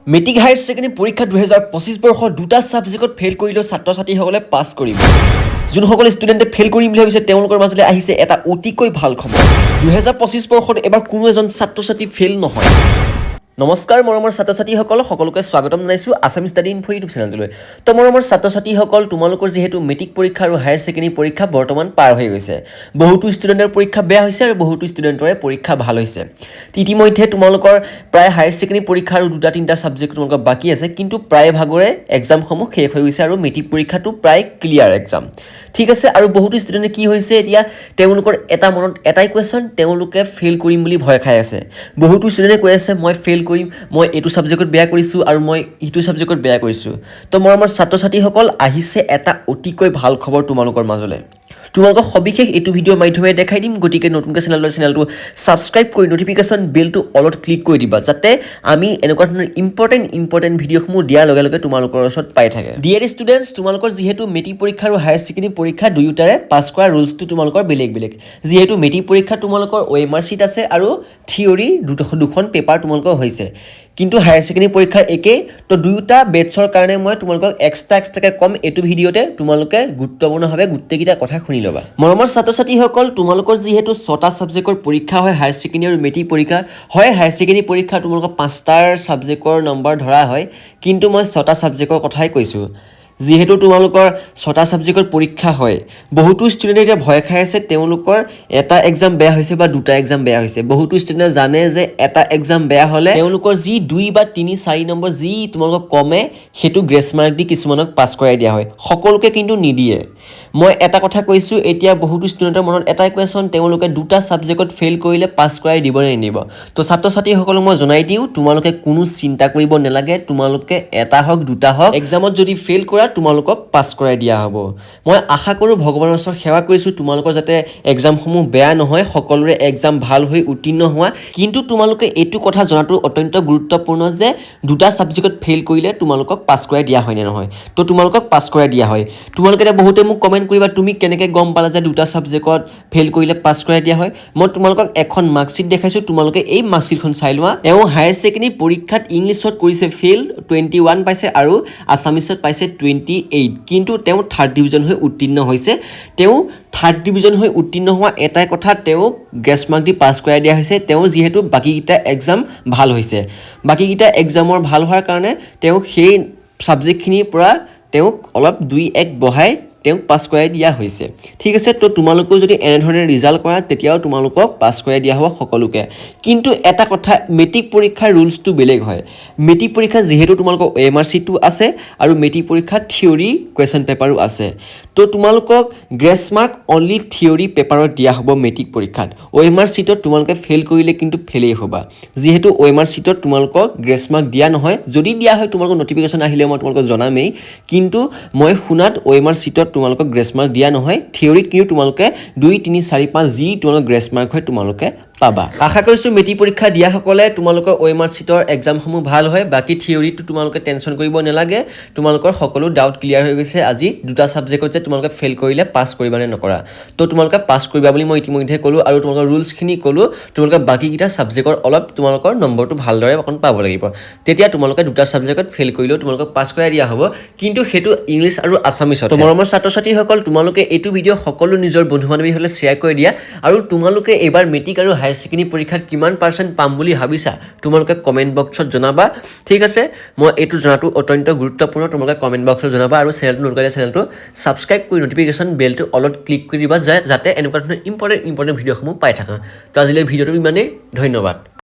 Matric higher secondary পৰীক্ষা 2025 বৰ্ষৰ দুটা ছাবজেক্টত ফেইল কৰিলেও ছাত্ৰ ছাত্ৰীসকলে পাছ কৰিব। যোনসকল ষ্টুডেণ্টে ফেইল কৰিম বুলি ভাবিছে তেওঁলোকৰ মাজলৈ আহিছে এটা অতিকৈ ভাল খবৰ। 2025 বৰ্ষত এবাৰ কোনো এজন ছাত্ৰ ছাত্ৰী ফেইল নহয়। নমস্কাৰ মৰমৰ ছাত্ৰ ছাত্ৰীসকল, সকলোকে স্বাগতম জনাইছোঁ আছামিজ ষ্টাডি ইনফো ইউটিউব চেনেলটোলৈ। তো মৰমৰ ছাত্ৰ ছাত্ৰীসকল, তোমালোকৰ যিহেতু মেট্ৰিক পৰীক্ষা আৰু হায়াৰ ছেকেণ্ডেৰী পৰীক্ষা বৰ্তমান পাৰ হৈ গৈছে, বহুতো ষ্টুডেণ্টৰ পৰীক্ষা বেয়া হৈছে আৰু বহুতো ষ্টুডেণ্টৰে পৰীক্ষা ভাল হৈছে। ইতিমধ্যে তোমালোকৰ প্ৰায় হায়াৰ ছেকেণ্ডেৰী পৰীক্ষা আৰু দুটা তিনিটা ছাবজেক্ট তোমালোকৰ বাকী আছে, কিন্তু প্ৰায় ভাগৰে এক্সামসমূহ শেষ হৈ গৈছে আৰু মেট্ৰিক পৰীক্ষাটো প্ৰায় ক্লিয়াৰ এক্সাম। ঠিক আছে, আৰু বহুতো ষ্টুডেণ্টে কি হৈছে এতিয়া তেওঁলোকৰ এটা মনত এটাই কুৱেশ্যন, তেওঁলোকে ফেইল কৰিম বুলি ভয় খাই আছে। বহুতো ষ্টুডেণ্টে কৈ আছে মই ফেইল কৰিম, মই এইটো ছাবজেক্টত বেয়া কৰিছোঁ আৰু মই ইটো ছাবজেক্টত বেয়া কৰিছোঁ। তো মৰমৰ ছাত্ৰ ছাত্ৰীসকল, আহিছে এটা অতিকৈ ভাল খবৰ তোমালোকৰ মাজলৈ। তোমালোকক সবিশেষ এইটো ভিডিঅ'ৰ মাধ্যমেৰে দেখাই দিম, গতিকে নতুনকৈ চেনেলটো ছাবস্ক্ৰাইব কৰি নটিফিকেশ্যন বেলটো অলপ ক্লিক কৰি দিবা, যাতে আমি এনেকুৱা ধৰণৰ ইম্পৰ্টেণ্ট ভিডিঅ'সমূহ দিয়াৰ লগে লগে তোমালোকৰ ওচৰত পাই থাকে। ডিয়াৰ ষ্টুডেণ্টছ, তোমালোকৰ যিহেতু মেট্ৰিক পৰীক্ষা আৰু হায়াৰ ছেকেণ্ডেৰী পৰীক্ষা দুয়োটাৰে পাছ কৰা ৰুলছটো তোমালোকৰ বেলেগ বেলেগ। যিহেতু মেট্ৰিক পৰীক্ষা তোমালোকৰ OMR শ্বীট আছে আৰু থিয়ৰী দুখন পেপাৰ তোমালোকৰ হৈছে, কিন্তু হায়াৰ ছেকেণ্ডেৰী পৰীক্ষা একেই। তো দুয়োটা বেটছৰ কাৰণে মই তোমালোকক এক্সট্ৰাকৈ ক'ম এইটো ভিডিঅ'তে, তোমালোকে গুৰুত্বপূৰ্ণভাৱে গোটেইকেইটা কথা শুনি ল'বা। মৰমৰ ছাত্ৰ ছাত্ৰীসকল, তোমালোকৰ যিহেতু 6টা ছাবজেক্টৰ পৰীক্ষা হয় হায়াৰ ছেকেণ্ডেৰী আৰু মেট্ৰিক পৰীক্ষা হয়। হায়াৰ ছেকেণ্ডেৰী পৰীক্ষা তোমালোকৰ 5টা ছাবজেক্টৰ নম্বৰ ধৰা হয়, কিন্তু মই 6টা ছাবজেক্টৰ কথাই কৈছোঁ। যিহেতু তোমালোকৰ 6টা ছাবজেক্টৰ পৰীক্ষা হয়, বহুতো ষ্টুডেণ্টে এতিয়া ভয় খাই আছে তেওঁলোকৰ এটা এক্সাম বেয়া হৈছে বা দুটা এক্সাম বেয়া হৈছে। বহুতো ষ্টুডেণ্টে জানে যে এটা এক্সাম বেয়া হ'লে তেওঁলোকৰ যি 2 বা 3 4 নম্বৰ যি তোমালোকক কমে সেইটো গ্ৰেছ মাৰ্ক দি কিছুমানক পাছ কৰাই দিয়া হয়, সকলোকে কিন্তু নিদিয়ে। মই এটা কথা কৈছোঁ, এতিয়া বহুতো ষ্টুডেণ্টৰ মনত এটাই কুৱেশ্যন, তেওঁলোকে দুটা ছাবজেক্টত ফেইল কৰিলে পাছ কৰাই দিব নে নিদিব। তো ছাত্ৰ ছাত্ৰীসকলক মই জনাই দিওঁ, তোমালোকে কোনো চিন্তা কৰিব নালাগে। তোমালোকে এটা হওক দুটা হওক এক্সামত যদি ফেইল কৰা তোমালোকক পাছ কৰাই দিয়া হ'ব। মই আশা কৰোঁ, ভগৱানৰ ওচৰত সেৱা কৰিছোঁ, তোমালোকৰ যাতে এক্সামসমূহ বেয়া নহয়, সকলোৰে এক্সাম ভাল হৈ উত্তীৰ্ণ হোৱা। কিন্তু তোমালোকে এইটো কথা জনাটো অত্যন্ত গুৰুত্বপূৰ্ণ যে দুটা ছাবজেক্টত ফেইল কৰিলে তোমালোকক পাছ কৰাই দিয়া হয় নে নহয়। তো তোমালোকক পাছ কৰাই দিয়া হয়। তোমালোকে এতিয়া বহুতে মোক কমেণ্ট কৰিবা, তুমি কেনেকৈ গম পালা যে দুটা ছাবজেক্টত ফেইল কৰিলে পাছ কৰাই দিয়া হয়। মই তোমালোকক এখন মাৰ্কশ্বীট দেখাইছোঁ, তোমালোকে এই মাৰ্কশ্বীটখন চাই লোৱা। তেওঁ হায়াৰ ছেকেণ্ডেৰী পৰীক্ষাত ইংলিছত কৰিছে ফেইল, 21 পাইছে আৰু আছামিছত পাইছে 28, কিন্তু তেওঁ 3rd ডিভিজন হৈ উত্তীৰ্ণ হৈছে। তেওঁ 3rd ডিভিজন হৈ উত্তীৰ্ণ হোৱা এটাই কথা, তেওঁক গ্ৰেছ মাৰ্ক দি পাছ কৰাই দিয়া হৈছে। তেওঁ যিহেতু বাকীকেইটা এক্সাম ভাল হৈছে, বাকীকেইটা এক্সামৰ ভাল হোৱাৰ কাৰণে তেওঁক সেই ছাবজেক্টখিনিৰ পৰা তেওঁক অলপ 2-1 বঢ়াই তেওঁক পাছ কৰাই দিয়া হৈছে। ঠিক আছে, তো তোমালোকেও যদি এনেধৰণে ৰিজাল্ট কৰা তেতিয়াও তোমালোকক পাছ কৰাই দিয়া হ'ব সকলোকে। কিন্তু এটা কথা, মেট্ৰিক পৰীক্ষাৰ ৰুলছটো বেলেগ হয়। মেট্ৰিক পৰীক্ষা যিহেতু তোমালোকৰ OMR শ্বীটো আছে আৰু মেট্ৰিক পৰীক্ষাত থিয়ৰী কুৱেশ্যন পেপাৰো আছে, তো তোমালোকক গ্ৰেছ মাৰ্ক অনলি থিয়ৰী পেপাৰত দিয়া হ'ব মেট্ৰিক পৰীক্ষাত। OMR শ্বীটত তোমালোকে ফেইল কৰিলে কিন্তু ফেইলেই হ'বা। যিহেতু OMR শ্বীটত তোমালোকক গ্ৰেছ মাৰ্ক দিয়া নহয়, যদি দিয়া হয় তোমালোকক নটিফিকেশ্যন আহিলে মই তোমালোকক জনামেই, কিন্তু মই শুনাত OMR শ্বীটত তোমালোকক গ্ৰেছ মাৰ্ক দিয়া নহয়। থিয়ৰীত কিন্তু তোমালোকে 2 3 4 5 যি তোমালোকৰ গ্ৰেছ মাৰ্ক হয় তোমালোকে পাবা। আশা কৰিছোঁ মেট্ৰিক পৰীক্ষা দিয়াসকলে তোমালোকৰ OMR শ্বীটৰ এক্সামসমূহ ভাল হয়। বাকী থিয়ৰীটো তোমালোকে টেনশ্যন কৰিব নালাগে, তোমালোকৰ সকলো ডাউট ক্লিয়াৰ হৈ গৈছে। আজি দুটা ছাবজেক্টত যে তোমালোকে ফেইল কৰিলে পাছ কৰিবা নে নকৰা, তো তোমালোকে পাছ কৰিবা বুলি মই ইতিমধ্যে ক'লোঁ আৰু তোমালোকৰ ৰুলছখিনি ক'লোঁ। তোমালোকে বাকীকেইটা ছাবজেক্টৰ অলপ তোমালোকৰ নম্বৰটো ভালদৰে অকণ পাব লাগিব, তেতিয়া তোমালোকে দুটা ছাবজেক্টত ফেইল কৰিলেও তোমালোকক পাছ কৰাই দিয়া হ'ব। কিন্তু সেইটো ইংলিছ আৰু আছামিছত। মৰমৰ ছাত্ৰ ছাত্ৰীসকল, তোমালোকে এইটো ভিডিঅ' সকলো নিজৰ বন্ধু বান্ধৱী হ'লে শ্বেয়াৰ কৰি দিয়া, আৰু তোমালোকে এইবাৰ মেট্ৰিক আৰু হায়াৰ ছেকেণ্ডেৰী পৰীক্ষাত কিমান % পাম বুলি ভাবিছা তোমালোকে কমেণ্ট বক্সত জনাবা। ঠিক আছে, মই এইটো জনাটো অত্যন্ত গুৰুত্বপূৰ্ণ, তোমালোকে কমেণ্ট বক্সত জনাবা। আৰু চেনেলটো নতুন চেনেলটো ছাবস্ক্ৰাইব কৰি নটিফিকেশ্যন বেলটো অলপ ক্লিক কৰি দিবা, যাতে এনেকুৱা ধৰণৰ ইম্পৰ্টেণ্ট ভিডিঅ'সমূহ পাই থাকা। তো আজিলৈ ভিডিঅ'টো ইমানেই, ধন্যবাদ।